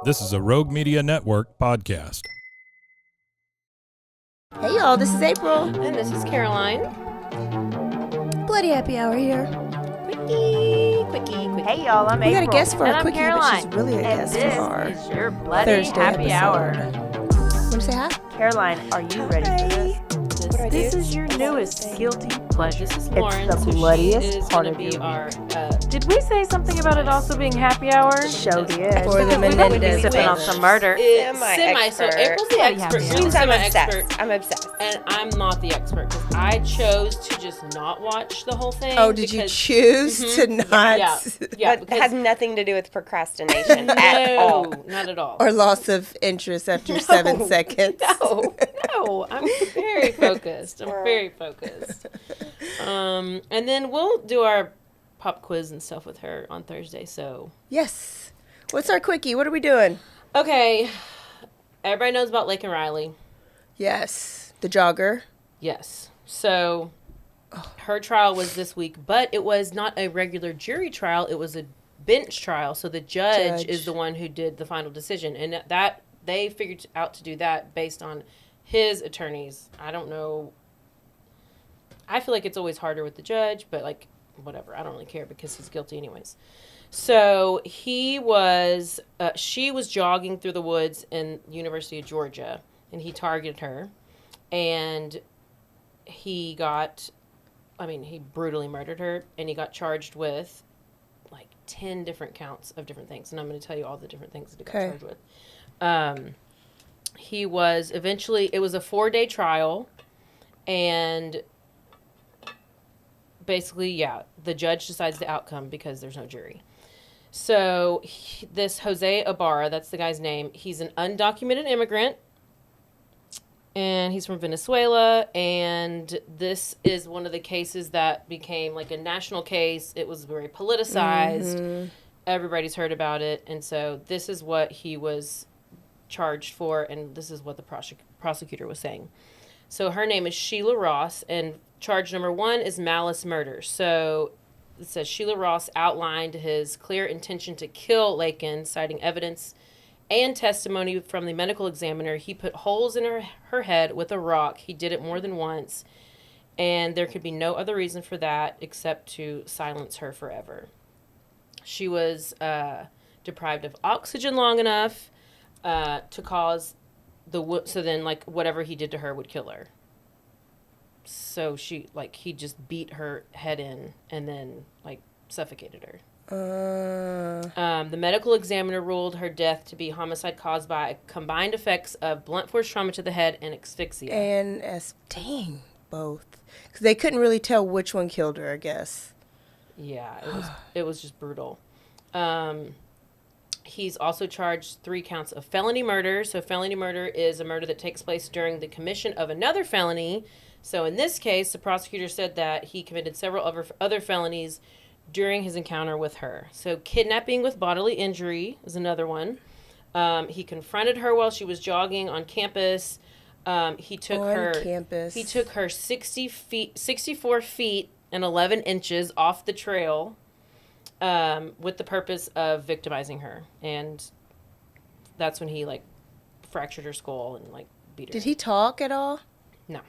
This is a Rogue Media Network podcast. Hey y'all, this is April. And this is Caroline. Bloody happy hour here. Quickie. Hey y'all, I'm April. We got a guest for and our I'm quickie, Caroline. but she's really a and guest this for our is your bloody Thursday happy hour. Want to say hi? Caroline, are you ready for this? This is your newest guilty pleasure. This is Lauren. It's the so bloodiest she is part gonna of be your our. Did we say something about it also being happy hour? Show did. Because For the we wouldn't be Menendez sipping on brothers. some murder. Semi. So April's the Bloody expert. happy She's hour. the semi-expert. I'm obsessed. And I'm not the expert because I chose to just not watch the whole thing. Oh, did you choose to not? Yeah. But that has nothing to do with procrastination at all. No, not at all. Or loss of interest after 7 seconds? No, I'm very focused. And then we'll do our pop quiz and stuff with her on Thursday. So Yes. What's our quickie? What are we doing? okay, everybody knows about Lake and Riley. Yes. The jogger. Yes. So her trial was this week, but it was not a regular jury trial. It was a bench trial. So the judge is the one who did the final decision. And that they figured out to do that based on his attorneys. I don't know. I feel like it's always harder with the judge, but like, whatever. I don't really care because he's guilty anyways. So she was jogging through the woods in University of Georgia, and he targeted her, and he brutally murdered her, and he got charged with like 10 different counts of different things, and I'm going to tell you all the different things that he got charged with. He was it was a 4-day trial, and basically, the judge decides the outcome because there's no jury. So this Jose Ibarra, that's the guy's name, he's an undocumented immigrant, and he's from Venezuela, and this is one of the cases that became like a national case. It was very politicized. Mm-hmm. Everybody's heard about it, and so this is what he was charged for, and this is what the prosecutor was saying. So her name is Sheila Ross, and charge number 1 is malice murder. So it says Sheila Ross outlined his clear intention to kill Lakin, citing evidence and testimony from the medical examiner. He put holes in her head with a rock. He did it more than once, and there could be no other reason for that except to silence her forever. She was deprived of oxygen long enough to cause so then like whatever he did to her would kill her. So he just beat her head in and then like suffocated her. The medical examiner ruled her death to be homicide caused by combined effects of blunt force trauma to the head and asphyxia. And dang, both. Because they couldn't really tell which one killed her, I guess. Yeah, it was just brutal. He's also charged 3 counts of felony murder. So felony murder is a murder that takes place during the commission of another felony. So in this case, the prosecutor said that he committed several other felonies during his encounter with her. So kidnapping with bodily injury is another one. He confronted her while she was jogging on campus. He took her 64 feet and 11 inches off the trail with the purpose of victimizing her. And that's when he like fractured her skull and like beat her. Did he talk at all? No.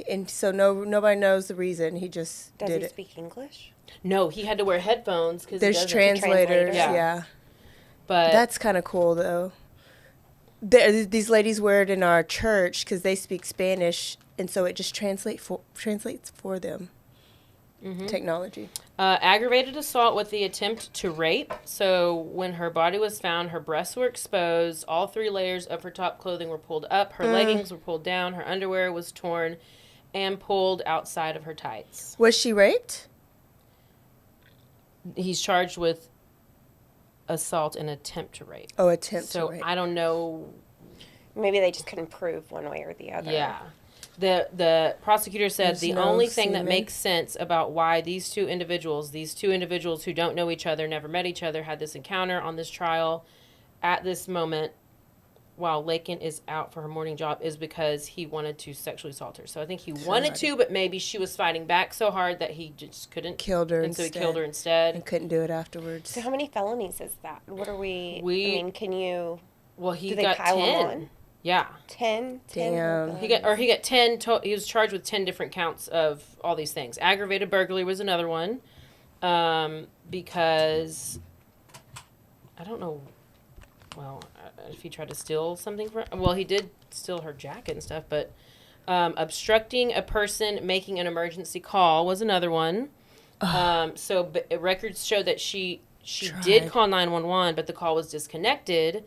And so nobody knows the reason. He just Does did he it. speak English? No, he had to wear headphones because there's translators. Yeah. Yeah, but that's kind of cool though. These ladies wear it in our church because they speak Spanish, and so it just translates for them. Mm-hmm. Technology. Aggravated assault with the attempt to rape. So when her body was found, her breasts were exposed. All 3 layers of her top clothing were pulled up. Her leggings were pulled down. Her underwear was torn and pulled outside of her tights. Was she raped? He's charged with assault and attempt to rape. Oh, attempt to rape. So I don't know. Maybe they just couldn't prove one way or the other. Yeah. The prosecutor said There's the no only thing semen. that makes sense about why these two individuals who don't know each other, never met each other, had this encounter on this trial at this moment while Lakin is out for her morning job is because he wanted to sexually assault her. So I think he wanted to, but maybe she was fighting back so hard that he just couldn't. Killed her and instead. So he killed her instead. And couldn't do it afterwards. So how many felonies is that? What are I mean, can you... Well, he do they got pile 10. them on? Yeah. 10? Damn. He got 10. He was charged with 10 different counts of all these things. Aggravated burglary was another one, because I don't know. Well, if he tried to steal something from... Well, he did steal her jacket and stuff, but obstructing a person making an emergency call was another one. So records show that she did call 911, but the call was disconnected.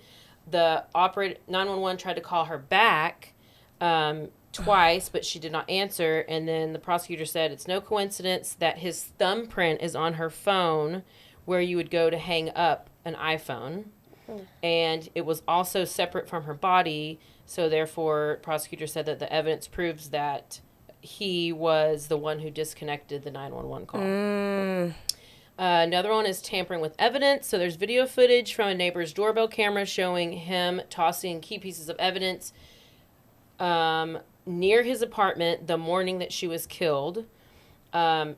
The 911 tried to call her back twice, but she did not answer. And then the prosecutor said it's no coincidence that his thumbprint is on her phone where you would go to hang up an iPhone. And it was also separate from her body. So therefore, prosecutor said that the evidence proves that he was the one who disconnected the 911 call. Another one is tampering with evidence. So there's video footage from a neighbor's doorbell camera showing him tossing key pieces of evidence near his apartment the morning that she was killed.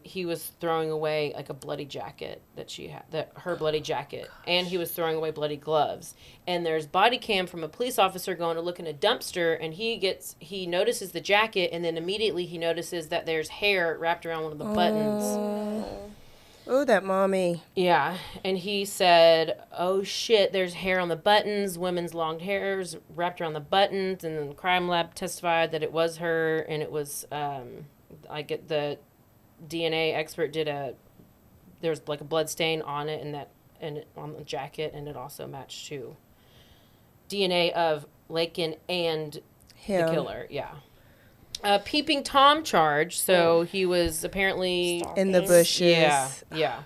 He was throwing away like a bloody jacket that she had, her bloody jacket, and he was throwing away bloody gloves. And there's body cam from a police officer going to look in a dumpster, and he notices the jacket, and then immediately he notices that there's hair wrapped around one of the buttons. Oh, that mommy. Yeah, and he said, "Oh shit, there's hair on the buttons, women's long hairs wrapped around the buttons." And then the crime lab testified that it was her, and it was the DNA expert there's like a blood stain on it and on the jacket, and it also matched to DNA of Lakin and Him. the killer. Yeah. Peeping Tom charge. So he was apparently In the bushes. Yeah.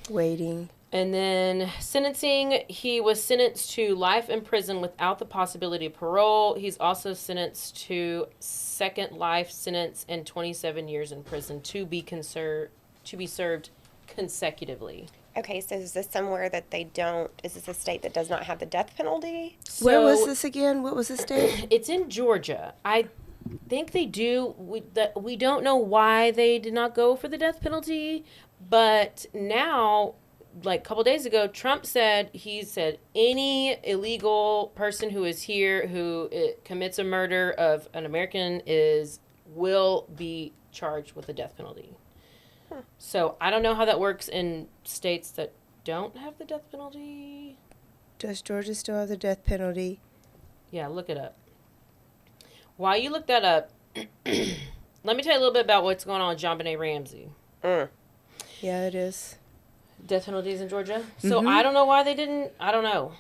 Waiting. And then sentencing, he was sentenced to life in prison without the possibility of parole. He's also sentenced to second life sentence and 27 years in prison to be served consecutively. Okay, so is this somewhere that is this a state that does not have the death penalty? Where was So, this again? What was the state? It's in Georgia. I think they do. We don't know why they did not go for the death penalty, but now, like a couple days ago, Trump said any illegal person who is here who commits a murder of an American will be charged with the death penalty. So I don't know how that works in states that don't have the death penalty. Does Georgia still have the death penalty? Yeah, look it up. While you look that up, let me tell you a little bit about what's going on with JonBenet Ramsey. Yeah, it is. Death penalties in Georgia. So I don't know why they didn't. I don't know.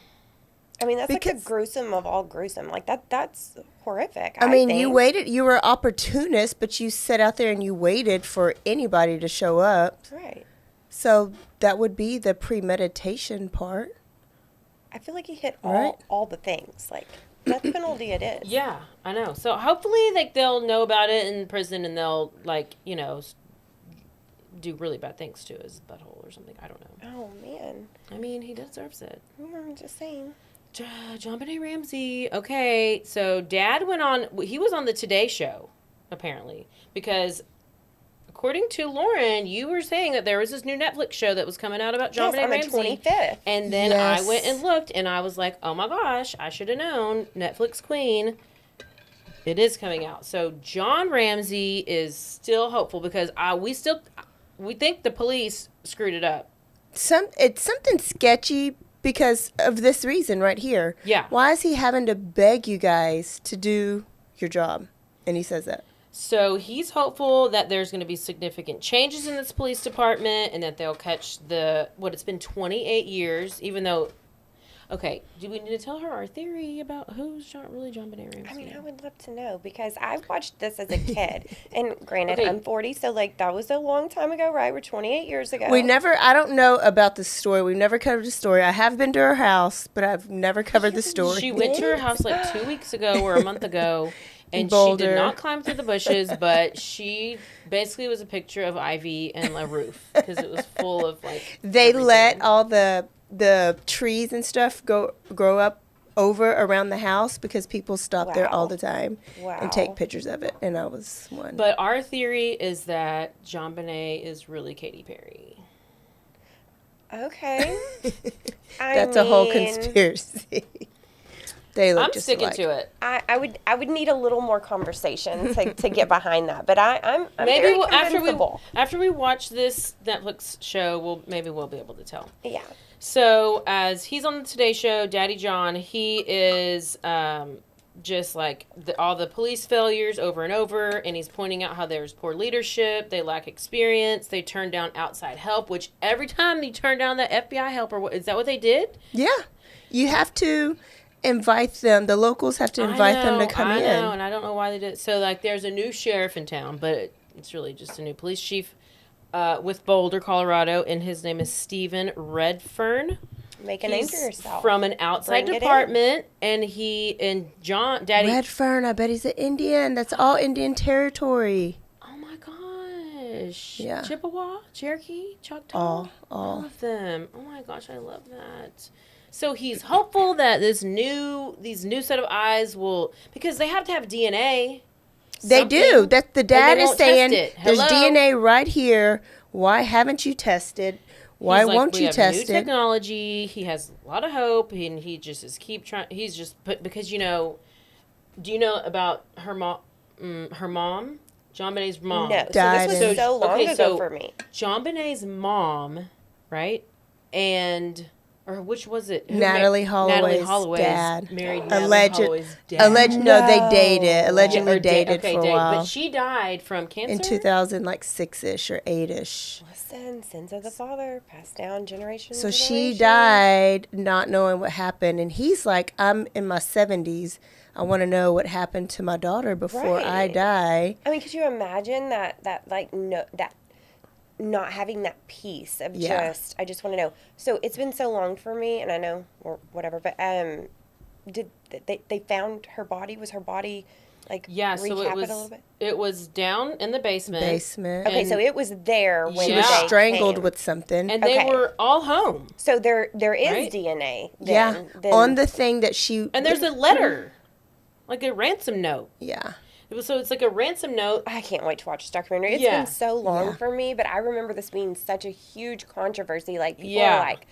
I mean, that's like the gruesome of all gruesome. Like that's horrific. I mean, think. you waited. You were opportunist, but you sat out there and you waited for anybody to show up. Right. So that would be the premeditation part. I feel like he hit all the things. Like, death penalty it is. Yeah, I know. So hopefully, they'll know about it in prison and they'll do really bad things to his butthole or something. I don't know. Oh man. I mean, he deserves it. I'm just saying. JonBenet Ramsey. Okay, so Dad he was on the Today Show, apparently, because according to Lauren, you were saying that there was this new Netflix show that was coming out about JonBenet Ramsey. On the 25th. And then I went and looked, and I was like, oh my gosh, I should have known. Netflix Queen. It is coming out. So John Ramsey is still hopeful because we think the police screwed it up. It's something sketchy because of this reason right here. Yeah. Why is he having to beg you guys to do your job? And he says that. So he's hopeful that there's going to be significant changes in this police department and that they'll catch it's been 28 years, even though... Okay, do we need to tell her our theory about who's JonBenet Ramsey? I mean, I would love to know because I watched this as a kid. And granted, I'm 40, so that was a long time ago, right? We're 28 years ago. I don't know about the story. We've never covered the story. I have been to her house, but I've never covered the story. She went to her house 2 weeks ago or a month ago, and she did not climb through the bushes, but she basically was a picture of Ivy and a roof because it was full of They everything. let all the trees and stuff grow up over around the house because people stop there all Wow. the time Wow. and take pictures of it. And I was one. But our theory is that John Bonet is really Katy Perry. Okay. That's a whole conspiracy. They look I'm just sticking alike. to it. I would need a little more conversation to get behind that, but I'm Maybe very after we watch this Netflix show, we'll be able to tell. yeah. So as he's on the Today Show, Daddy John, he is just like all the police failures over and over, and he's pointing out how there's poor leadership, they lack experience, they turn down outside help, which every time they turn down that FBI help, is that what they did? Yeah. You have to invite them. The locals have to invite them to come in. I know, and I don't know why they did. So, like, there's a new sheriff in town, but it's really just a new police chief with Boulder, Colorado, and his name is Stephen Redfern. Make a name for yourself. From an outside Bring it department, and Daddy. Redfern, I bet he's an Indian. That's all Indian territory. Oh my gosh. Yeah. Chippewa, Cherokee, Choctaw. All. of them. Oh my gosh, I love that. So he's hopeful that these new set of eyes will, because they have to have DNA. They do. That the dad is won't test saying it. there's Hello? DNA right here. Why haven't you tested? Why He's like, won't we you have test new it? technology. He has a lot of hope, and he just is keep trying. He's just because do you know about her mom? Her mom, John Bonet's mom. No, so Died this was in- so long Okay, ago so for me. John Bonet's mom, right? Or which was it? Natalie Holloway's dad. Married Natalie Holloway's dad. No, they dated. Allegedly Or dated for a while. But she died from cancer. In 2006-ish or 8-ish. Listen, sins of the father passed down generation. So to she generation. died not knowing what happened. And he's like, I'm in my 70s. I want to know what happened to my daughter before I Right. die. I mean, could you imagine that like no that not having that piece of Yeah. I just want to know. So it's been so long for me, and I know or whatever, but did they found her body? Was her body like So recap it it a little bit? was down in the basement. Okay, so it was there when She was Yeah. they strangled came. with something. And Okay. they were all home. So there is Right? DNA. yeah. Then. On the thing that she... And there's a letter, like a ransom note. Yeah. So it's like a ransom note. I can't wait to watch this documentary. It's Yeah. been so long Yeah. for me, but I remember this being such a huge controversy. Like people Yeah. are like,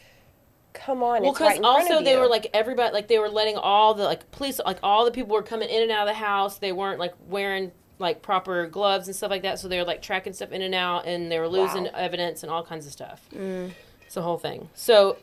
"Come on!" Well, it's right because in front also of they you. were like everybody, like they were letting all the like police, like all the people were coming in and out of the house. They weren't like wearing like proper gloves and stuff like that. So they were like tracking stuff in and out, and they were losing Wow. evidence and all kinds of stuff. It's the whole thing. So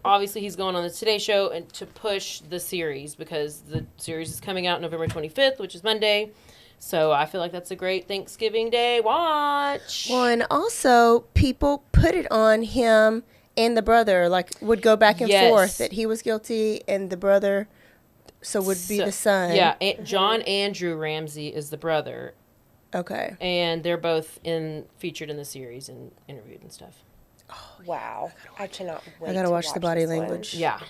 obviously he's going on the Today Show and to push the series because the series is coming out November 25th, which is Monday. So I feel like that's a great Thanksgiving Day watch. Well, and also people put it on him and the brother, like would go back and Yes. forth that he was guilty and the brother, so would be the son. Yeah, John Andrew Ramsey is the brother, Okay. and they're both featured in the series and interviewed and stuff. Wow, I cannot wait. I gotta to watch the body this one. language. Yeah.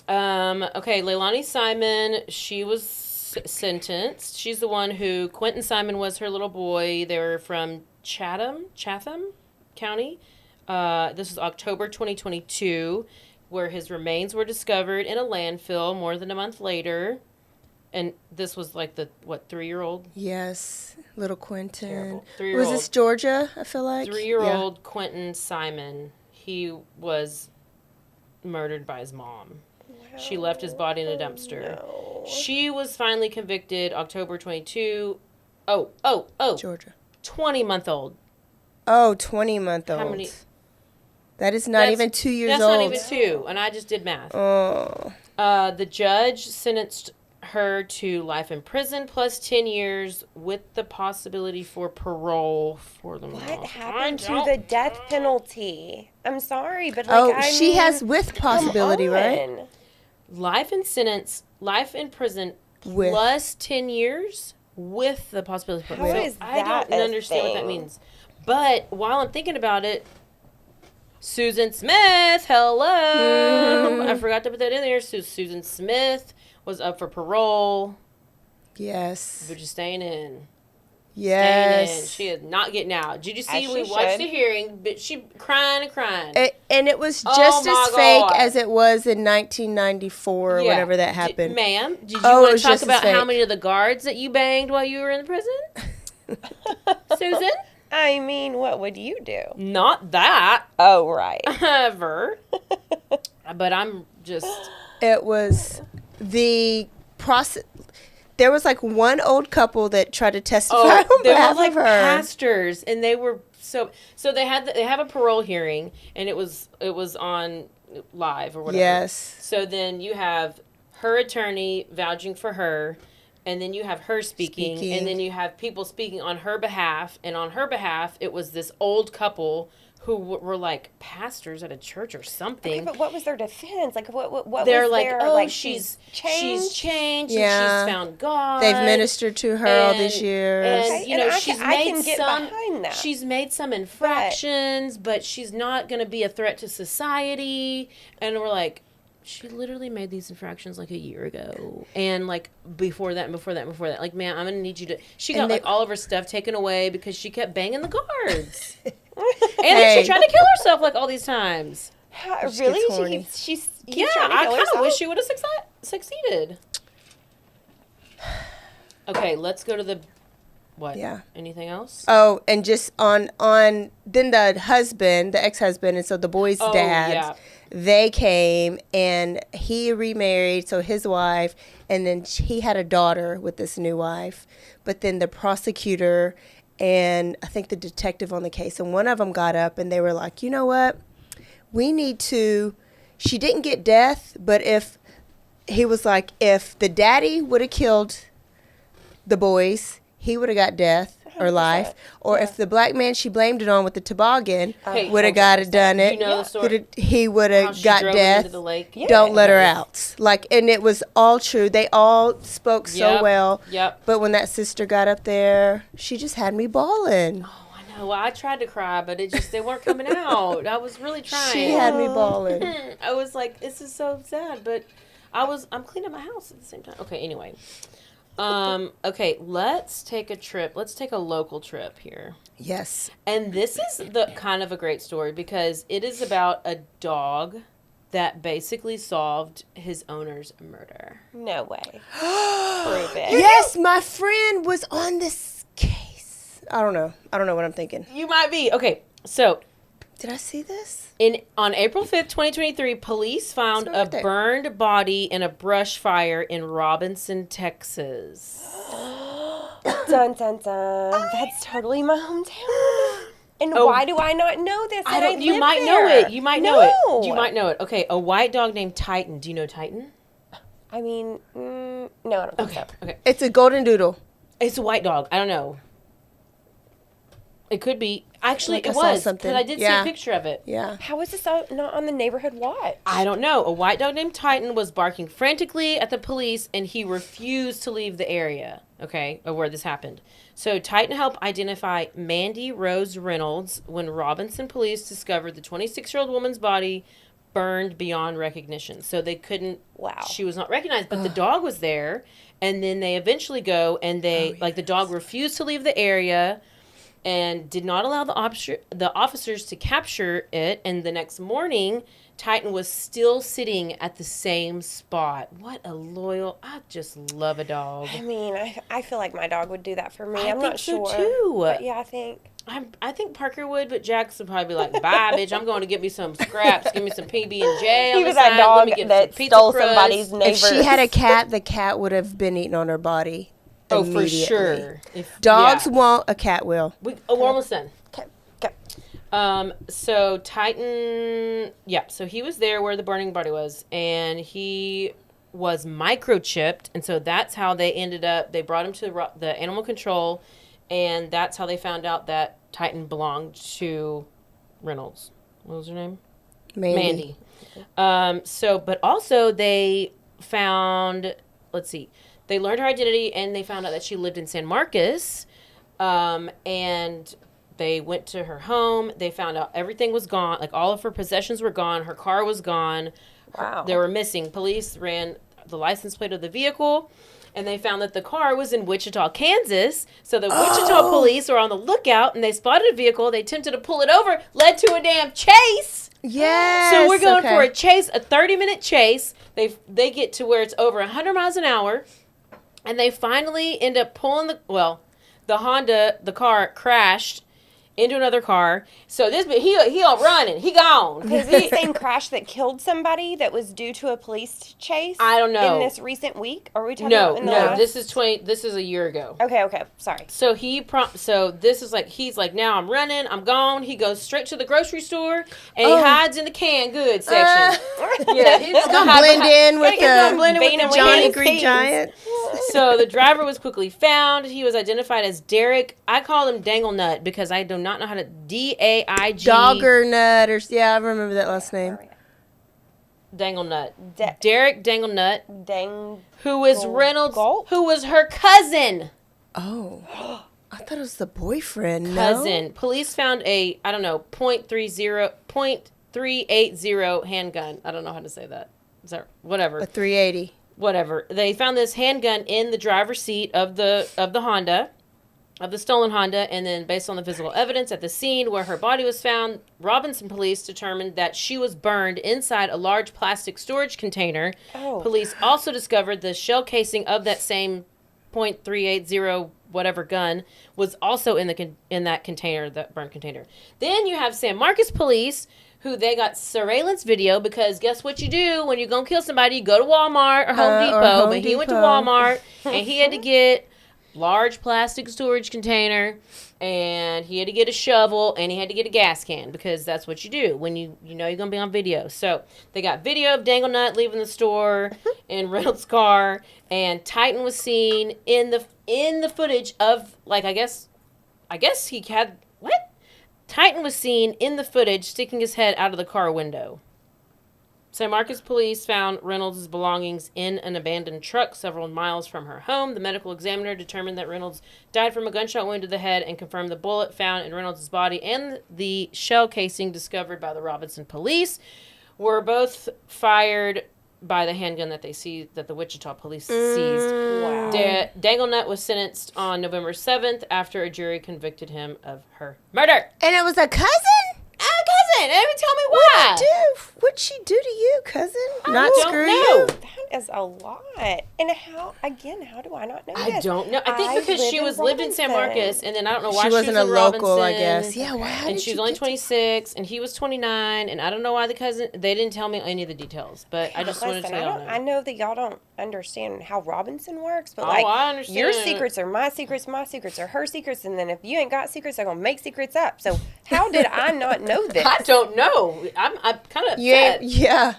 Okay, Leilani Simon, she was sentenced. She's the one who Quentin Simon was her little boy. They were from Chatham County. This was October 2022, where his remains were discovered in a landfill more than a month later. And this was like the 3-year-old? Yes, little Quentin. Terrible. Was 3-year-old. this Georgia? I feel like 3-year-old Quentin Simon. He was murdered by his mom. She left his body in a dumpster. No. She was finally convicted October 22. Oh. Georgia. 20-month-old. Oh, 20-month-old. How many? That is not even 2 years That's old. not even 2, and I just did math. Oh. The judge sentenced her to life in prison plus 10 years with the possibility for parole for the mom. What happened to the death penalty? I'm sorry, but like, Oh, I she mean, has with possibility, come right? on. Life in prison With. plus 10 years with the possibility for How parole. is I that don't a understand what that thing? means. But while I'm thinking about it, Susan Smith, hello. I forgot to put that in there. Susan Smith was up for parole, Yes. but just staying in. Yes. Staying in. She is not getting out. Did you see? As We she watched should. the hearing, but she crying and crying. And it was Oh just my as fake God. as it was in 1994 or Yeah. whenever that happened. Ma'am, did you Oh, it want was to talk just as about how fake. many of the guards that you banged while you were in the prison? Susan? I mean, what would you do? Not that. Oh, right. Ever. But I'm just... It was the process. There was like one old couple that tried to testify on they were behalf like of her. pastors, and they were so they have a parole hearing, and it was on live or whatever. Yes. So then you have her attorney vouching for her, and then you have her speaking, and then you have people speaking on her behalf, and on her behalf it was this old couple who were like pastors at a church or something. Okay, but what was their defense? Like, what They're was like, their, oh, like, she's changed? changed, Yeah. and she's found God. They've ministered to her all these And- years. And Okay, you know, and I she's can- I made can get some. behind that. She's made some infractions, but she's not going to be a threat to society. And we're like, she literally made these infractions like a year ago, and like before that, and before that, and before that. Like, man, I'm going to need you to. She got like all of her stuff taken away because she kept banging the guards, and then she tried to kill herself like all these times. Really? gets horny. She keeps Yeah, trying to I kill kind of herself? wish she would have succeeded. Okay, let's go to the what? Yeah. Anything else? Oh, and just on then the husband, the ex-husband, and so the boys' Oh, dads, yeah. they came and he remarried, so his wife, and then he had a daughter with this new wife. But then the prosecutor and I think the detective on the case, and one of them got up and they were like, you know what? We need to, she didn't get death, but if the daddy would have killed the boys, he would have got death or life. Or if the black man she blamed it on with the toboggan Okay, would have got it done it, You know the story? he would How have she got drove him death. into the lake? Don't let her out. Like, and it was all true. They all spoke so Yep, well. yep. But when that sister got up there, she just had me bawling. Oh, I know. Well, I tried to cry, but they weren't coming out. I was really trying. She had me bawling. I was like, this is so sad, but I'm cleaning my house at the same time. Okay, anyway. Okay, let's take a trip. Let's take a local trip here. Yes. And this is the kind of a great story because it is about a dog that basically solved his owner's murder. No way. Prove it. Yes, my friend was on this case. I don't know what I'm thinking. You might be. Okay, so Did I see this? on April 5th, 2023, police found It's a my birthday. burned body in a brush fire in Robinson, Texas. Dun, dun, dun. That's totally my hometown. And why do I not know this? I don't. And You live might there? know it. You might know it. No. You might know it. Okay, a white dog named Titan. Do you know Titan? I mean, no, I don't think so. Okay. It's a golden doodle. It's a white dog. I don't know. It could be. Actually, Like it I saw was. something. Because I did see Yeah. a picture of it. Yeah. How is this not on the neighborhood watch? I don't know. A white dog named Titan was barking frantically at the police, and he refused to leave the area, okay, of where this happened. So Titan helped identify Mandy Rose Reynolds when Robinson police discovered the 26-year-old woman's body burned beyond recognition. So they couldn't, Wow. she was not recognized, but the dog was there, and then they eventually go, and they, the dog refused to leave the area, and did not allow the officers to capture it. And the next morning, Titan was still sitting at the same spot. What a loyal! I just love a dog. I mean, I feel like my dog would do that for me. I I'm think not so, sure. too. But yeah, I think. I think Parker would, but Jax would probably be like, "Bye, bitch! I'm going to get me some scraps. Give me some PB and J on He the was that side. Let dog me get that some pizza stole crust." somebody's neighbor. If she had a cat, the cat would have been eaten on her body. Oh, for immediately. sure. If Dogs yeah. won't, a cat will. We're almost done. Okay, go. So Titan, so he was there where the burning body was, and he was microchipped, and so that's how they ended up, they brought him to the animal control, and that's how they found out that Titan belonged to Reynolds. What was her name? Mandy. But also they found, they learned her identity, and they found out that she lived in San Marcos, and they went to her home. They found out everything was gone. Like, all of her possessions were gone. Her car was gone. Wow. They were missing. Police ran the license plate of the vehicle. And they found that the car was in Wichita, Kansas. So the Wichita police were on the lookout, and they spotted a vehicle. They attempted to pull it over, led to a damn chase. Yes. So we're going for a chase, a 30-minute chase. They get to where it's over 100 miles an hour, and they finally end up pulling the Honda, the car crashed into another car. So he all running. He gone. Is it the same crash that killed somebody that was due to a police chase? I don't know. In this recent week? Or are we talking about in the No. last? This is a year ago. Okay. Sorry. So this is like, he's like, now I'm running, I'm gone. He goes straight to the grocery store and he hides in the canned goods section. Yeah, he's gonna blend in with the Johnny Green Green Giant. So the driver was quickly found. He was identified as Derek. I call him Dangle Nut because I do not know how to DAIG. Dogger Nut, I remember that last name. Dangle Nut. Derek Dangle Nut. Who was Reynolds? Gulp? Who was her cousin? Oh, I thought it was the boyfriend. Cousin. No? Police found a .380 handgun. I don't know how to say that. Is that whatever? A 380. Whatever. They found this handgun in the driver's seat of the Honda, of the stolen Honda, and then based on the physical evidence at the scene where her body was found, Robinson police determined that she was burned inside a large plastic storage container. Oh. Police also discovered the shell casing of that same .380 whatever gun was also in that container, that burnt container. Then you have San Marcos police, who they got surveillance video because guess what you do when you're going to kill somebody? You go to Walmart or Home Depot. But he went to Walmart and he had to get large plastic storage container and he had to get a shovel and he had to get a gas can because that's what you do when you know you're going to be on video. So they got video of Dangle Nut leaving the store in Reynolds' car, and Titan was seen in the footage of, like, I guess he had, what? Titan was seen in the footage sticking his head out of the car window. San Marcos police found Reynolds' belongings in an abandoned truck several miles from her home. The medical examiner determined that Reynolds died from a gunshot wound to the head and confirmed the bullet found in Reynolds' body and the shell casing discovered by the Robinson police were both fired by the handgun that the Wichita police seized. Wow. Dangle Nut was sentenced on November 7th after a jury convicted him of her murder. And it was a cousin? Cousin, and tell me why. What'd she do to you, cousin? Not screw you. That is a lot. And how do I not know I this? don't know. I think because she lived in San Marcos, and then I don't know why she wasn't was in a local, Robinson, I guess. Yeah, why? And she was only 26, and he was 29, and I don't know why the cousin. They didn't tell me any of the details, but I just wanted to tell y'all. I know that y'all don't understand how Robinson works, but I understand. Your secrets are my secrets are her secrets, and then if you ain't got secrets, they're gonna make secrets up. So how did I not know this? I don't know. I'm kind of upset. Yeah.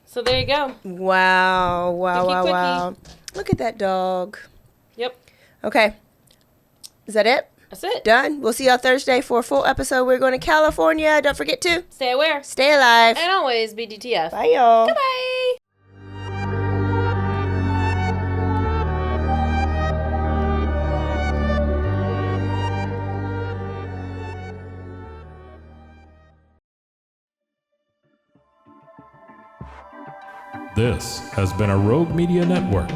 So there you go. Wow. Look at that dog. Yep. Okay. Is that it? That's it. Done. We'll see y'all Thursday for a full episode. We're going to California. Don't forget to Stay aware. stay alive. And always be DTF. Bye, y'all. Goodbye. This has been a Rogue Media Network